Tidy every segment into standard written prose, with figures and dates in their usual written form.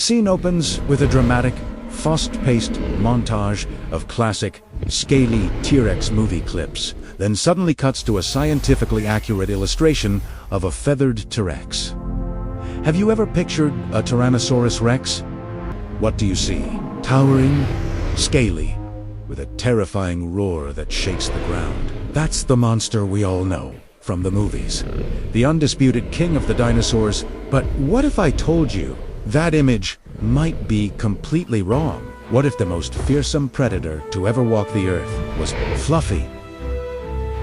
Scene opens with a dramatic, fast-paced montage of classic, Scaly T-Rex movie clips, then suddenly cuts to a scientifically accurate illustration of a feathered T-Rex. Have you ever pictured a Tyrannosaurus Rex? What do you see? Towering, scaly, with a terrifying roar that shakes the ground. That's the monster we all know from the movies. The undisputed king of the dinosaurs. But what if I told you that image might be completely wrong? What if the most fearsome predator to ever walk the earth was fluffy?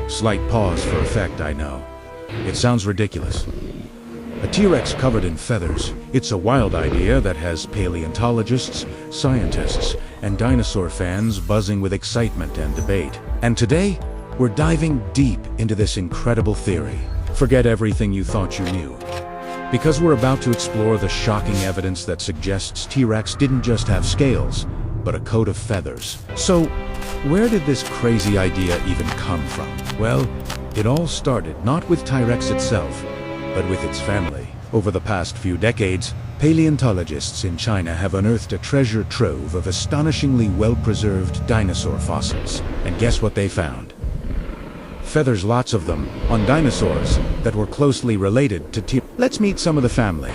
Slight pause for effect, I know. It sounds ridiculous. A T-Rex covered in feathers. It's a wild idea that has paleontologists, scientists, and dinosaur fans buzzing with excitement and debate. And today, we're diving deep into this incredible theory. Forget everything you thought you knew, because we're about to explore the shocking evidence that suggests T-Rex didn't just have scales, but a coat of feathers. So, where did this crazy idea even come from? Well, it all started not with T-Rex itself, but with its family. Over the past few decades, paleontologists in China have unearthed a treasure trove of astonishingly well-preserved dinosaur fossils. And guess what they found? Feathers, lots of them, on dinosaurs that were closely related to T. Let's meet some of the family.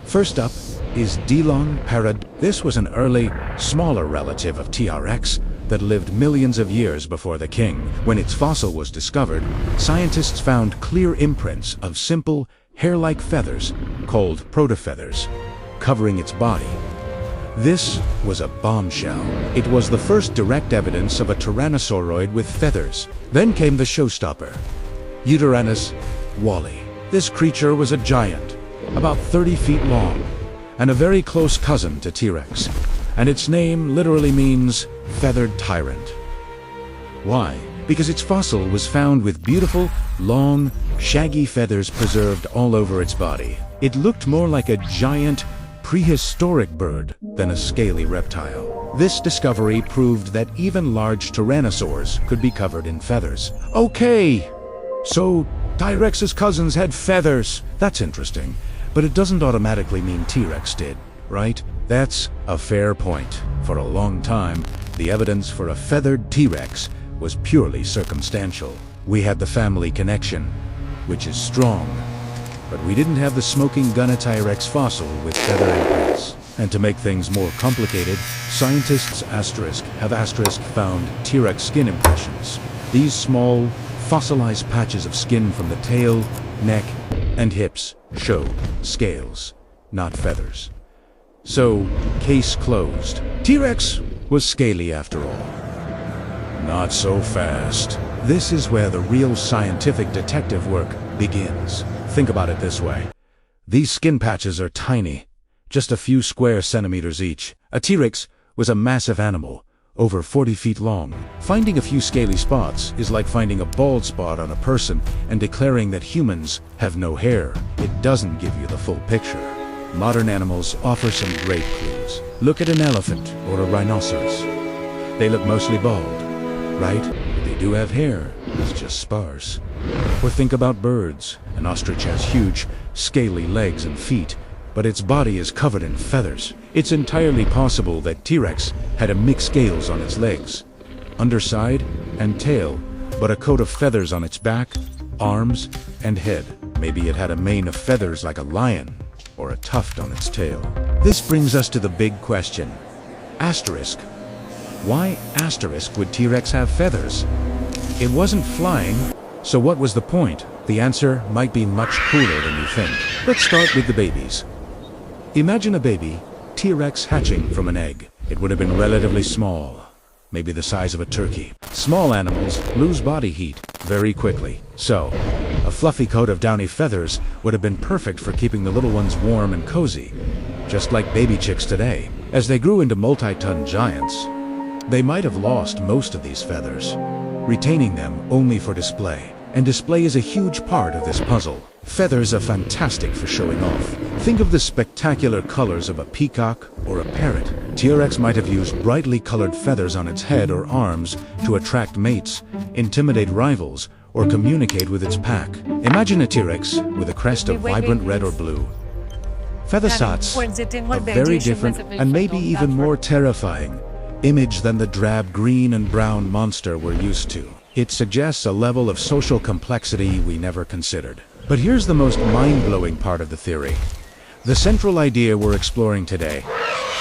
First up is Dilong paradoxus. This was an early, smaller relative of T-Rex that lived millions of years before the king. When its fossil was discovered, scientists found clear imprints of simple, hair-like feathers, called protofeathers, covering its body. This was a bombshell. It was the first direct evidence of a tyrannosauroid with feathers. Then came the showstopper, Yutyrannus huali. This creature was a giant, about 30 feet long, and a very close cousin to T-Rex. And its name literally means feathered tyrant. Why? Because its fossil was found with beautiful, long, shaggy feathers preserved all over its body. It looked more like a giant, prehistoric bird than a scaly reptile. This discovery proved that even large tyrannosaurs could be covered in feathers. Okay, so T-Rex's cousins had feathers. That's interesting, but it doesn't automatically mean T-Rex did, right? That's a fair point. For a long time, the evidence for a feathered T-Rex was purely circumstantial. We had the family connection, which is strong, but we didn't have the smoking gun T-Rex fossil with feather imprints. And to make things more complicated, scientists have found T-Rex skin impressions. These small, fossilized patches of skin from the tail, neck, and hips show scales, not feathers. So, case closed. T-Rex was scaly after all. Not so fast. This is where the real scientific detective work begins. Think about it this way. These skin patches are tiny, just a few square centimeters each. A T-Rex was a massive animal, over 40 feet long. Finding a few scaly spots is like finding a bald spot on a person and declaring that humans have no hair. It doesn't give you the full picture. Modern animals offer some great clues. Look at an elephant or a rhinoceros. They look mostly bald, right? But they do have hair, it's just sparse. Or think about birds. An ostrich has huge, scaly legs and feet, but its body is covered in feathers. It's entirely possible that T-Rex had a mixed scales on its legs, underside, and tail, but a coat of feathers on its back, arms, and head. Maybe it had a mane of feathers like a lion, or a tuft on its tail. This brings us to the big question. Asterisk. Why asterisk would T-Rex have feathers? It wasn't flying, so what was the point? The answer might be much cooler than you think. Let's start with the babies. Imagine a baby T-Rex hatching from an egg. It would have been relatively small, maybe the size of a turkey. Small animals lose body heat very quickly, so a fluffy coat of downy feathers would have been perfect for keeping the little ones warm and cozy, just like baby chicks today. As they grew into multi-ton giants, they might have lost most of these feathers, retaining them only for display. And display is a huge part of this puzzle. Feathers are fantastic for showing off. Think of the spectacular colors of a peacock or a parrot. T-Rex might have used brightly colored feathers on its head or arms to attract mates, intimidate rivals, or communicate with its pack. Imagine a T-Rex with a crest of vibrant red or blue. Feathersats, a very different and maybe even more terrifying image than the drab green and brown monster we're used to. It suggests a level of social complexity we never considered. But here's the most mind-blowing part of the theory. The central idea we're exploring today.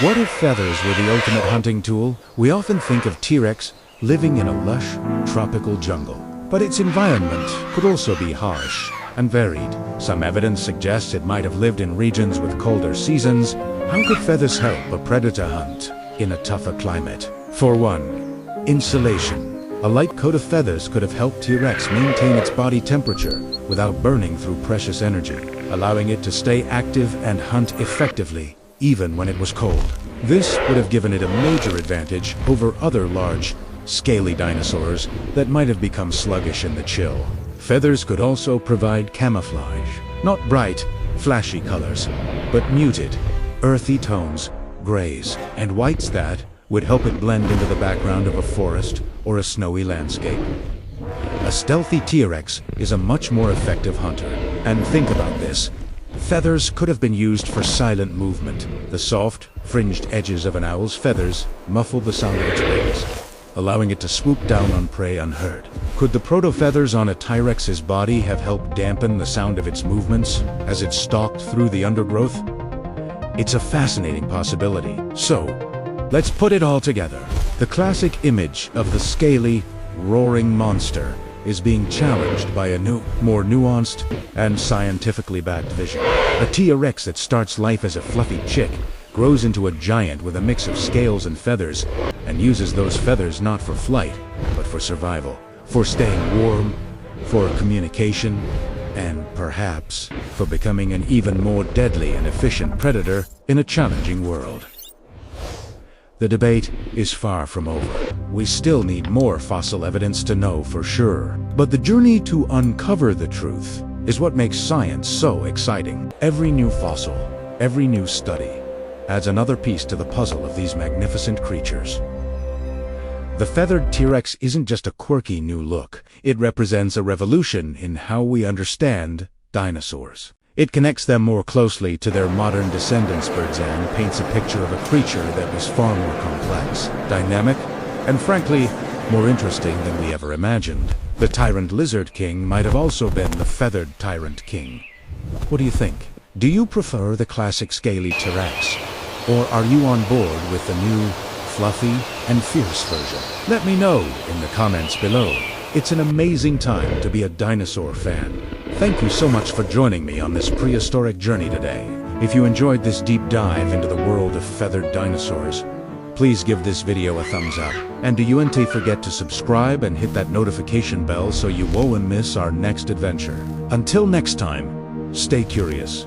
What if feathers were the ultimate hunting tool? We often think of T-Rex living in a lush, tropical jungle. But its environment could also be harsh and varied. Some evidence suggests it might have lived in regions with colder seasons. How could feathers help a predator hunt in a tougher climate? For one, insulation. A light coat of feathers could have helped T-Rex maintain its body temperature without burning through precious energy, allowing it to stay active and hunt effectively, even when it was cold. This would have given it a major advantage over other large, scaly dinosaurs that might have become sluggish in the chill. Feathers could also provide camouflage. Not bright, flashy colors, but muted, earthy tones, grays, and whites that would help it blend into the background of a forest or a snowy landscape. A stealthy T-Rex is a much more effective hunter. And think about this. Feathers could have been used for silent movement. The soft, fringed edges of an owl's feathers muffle the sound of its wings, allowing it to swoop down on prey unheard. Could the proto-feathers on a T-Rex's body have helped dampen the sound of its movements as it stalked through the undergrowth? It's a fascinating possibility. So, let's put it all together. The classic image of the scaly, roaring monster is being challenged by a new, more nuanced, and scientifically backed vision. A T-Rex that starts life as a fluffy chick grows into a giant with a mix of scales and feathers, and uses those feathers not for flight, but for survival, for staying warm, for communication, and perhaps for becoming an even more deadly and efficient predator in a challenging world. The debate is far from over. We still need more fossil evidence to know for sure. But the journey to uncover the truth is what makes science so exciting. Every new fossil, every new study, adds another piece to the puzzle of these magnificent creatures. The feathered T-Rex isn't just a quirky new look. It represents a revolution in how we understand dinosaurs. It connects them more closely to their modern descendants, and paints a picture of a creature that was far more complex, dynamic, and frankly, more interesting than we ever imagined. The Tyrant Lizard King might have also been the feathered Tyrant King. What do you think? Do you prefer the classic scaly T-Rex? Or are you on board with the new, fluffy, and fierce version? Let me know in the comments below. It's an amazing time to be a dinosaur fan. Thank you so much for joining me on this prehistoric journey today. If you enjoyed this deep dive into the world of feathered dinosaurs, please give this video a thumbs up. And don't forget to subscribe and hit that notification bell so you won't miss our next adventure. Until next time, stay curious.